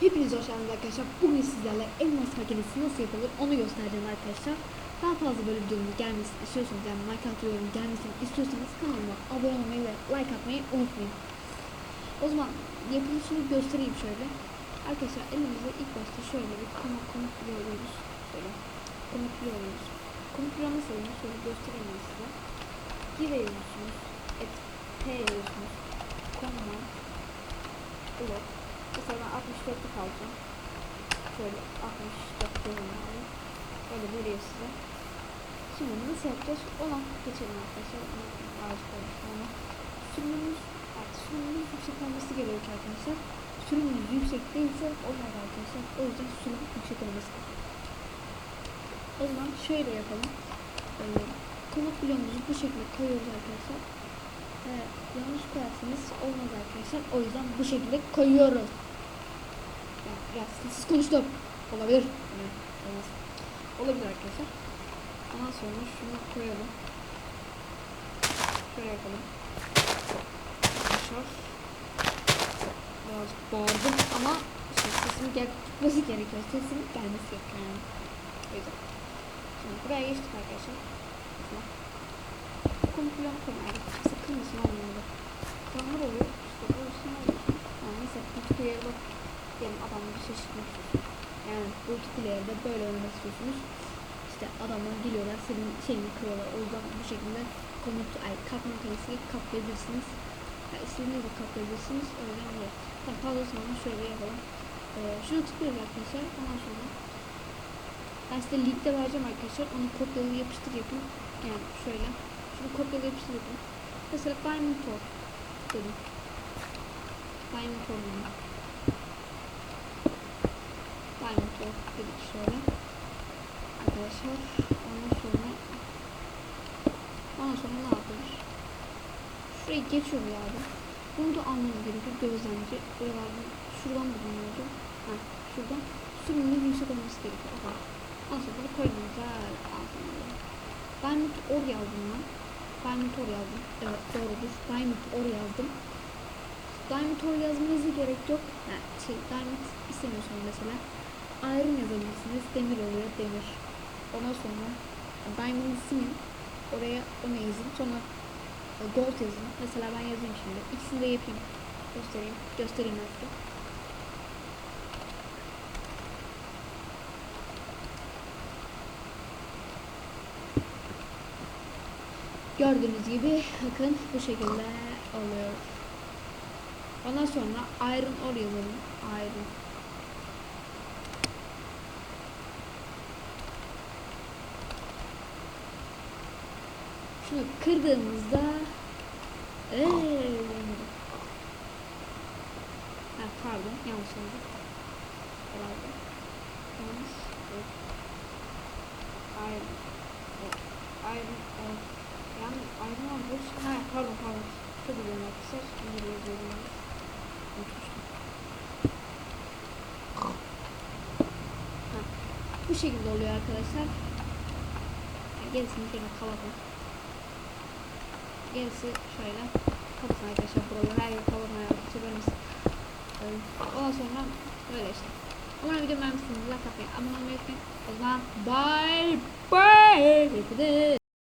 Hepiniz hoş geldiniz arkadaşlar. Bugün sizlerle elmas makinesi nasıl yapılır onu göstereceğim arkadaşlar. Daha fazla böyle videomun gelmesini istiyorsanız, yani Minecraft yorum gelmesini istiyorsanız kanalıma abone olmayı ve like atmayı unutmayın. O zaman yapılışını göstereyim şöyle. Arkadaşlar elimizde ilk başta şöyle bir komut alıyoruz. Şöyle komut alıyoruz. Komut nasıl olur? Şöyle göstereyim ben size. Giriyorsunuz. P yazıyorsunuz. Command blok. Mesela ben 64'lü kalacağım. Şöyle 64 yazıyorum. Böyle veriyor size. Şimdi nasıl yapacağız? Ona geçelim arkadaşlar. Onu sürümümüz, evet, sürümümüz yüksek olması gerekiyor arkadaşlar. Sürümümüz yüksek değilse olmaz arkadaşlar. O yüzden sürüm yüksek olması gerekiyor. O zaman şöyle yapalım. Komut bloğumuzu bu şekilde koyuyoruz arkadaşlar. Yanlış koyarsanız olmaz arkadaşlar. O yüzden bu şekilde koyuyoruz. Yani biraz sessiz konuştum. Olabilir. Yani, olmaz. Olabilir arkadaşlar. Ondan sonra şunu koyalım. Şöyle yapalım. Arkadaşlar. Birazcık bağırdım ama sesim gitmesi gerekiyor. Sesim gelmesi gerekiyor yani. O yüzden. Şimdi buraya geçtik arkadaşlar. Komplon koyalım. Sıkılmasın olmuyor. Tamam oluyor. İşte burası ne oluyor? Yani mesela bu yere bak. Diyelim adamla bir şey çıkmak istiyorsunuz. Yani multiplayer'de böyle oynamak istiyorsunuz. İşte adamlar geliyorlar, senin şeyini kırıyorlar. O yüzden bu şekilde katman kalesi kaplayabilirsiniz. Yani istediğinizi kaplayabilirsiniz. O yüzden böyle. Tamam, fazla zaman şöyle yapalım. Şunu tıklıyoruz arkadaşlar. Ondan sonra ben size linkte vereceğim arkadaşlar. Onu kopyalı yapıştır yapın. Yani şöyle. Şunu kopyalı yapıştır yapın. Mesela Diamond Tor dedim. Diamond Tor dedim. Diamond Tor dedik şöyle. Arkadaşlar ondan sonra ne yapıyoruz? Şurayı geçiyor bir abi. Bunu da almamız gerekiyor. Gözlemci. Şuradan da bulunuyordu. Şuradan sürümünün yüksek olması gerekiyor. Ondan sonra bunu koydum. Diamond Ore yazdım ben. Diamond Ore yazdım. Evet doğrudur. Diamond Ore yazdım. Diamond Ore yazmanıza gerek yok. Yani Diamond istemiyorsunuz mesela. Iron yazabilirsiniz. Demir oluyor. Demir. Ondan sonra Diamond silin. Oraya onu yazın. Sonra Gold yazın. Mesela ben yazayım şimdi. İkisini de yapayım. Göstereyim artık. Gördüğünüz gibi bakın bu şekilde oluyor. Ondan sonra Iron Ore yazalım. Iron. Şunu kırdığımızda pardon yanlış oldu. Herhalde. Yanlış. Iron Ore. Yani Iron Ore. Pardon. Çok biliyorum arkadaşlar. Şimdi yazıyorum. Bu şekilde oluyor arkadaşlar. Gerisini şöyle kapatalım. Gerisi şöyle kapatın arkadaşlar. Buraları her yeri kapatmaya çeviririz. Ondan sonra böyle işte. Umarım videomu beğenmişsiniz. Like atmayı, abone olmayı unutmayın. O zaman bye bye.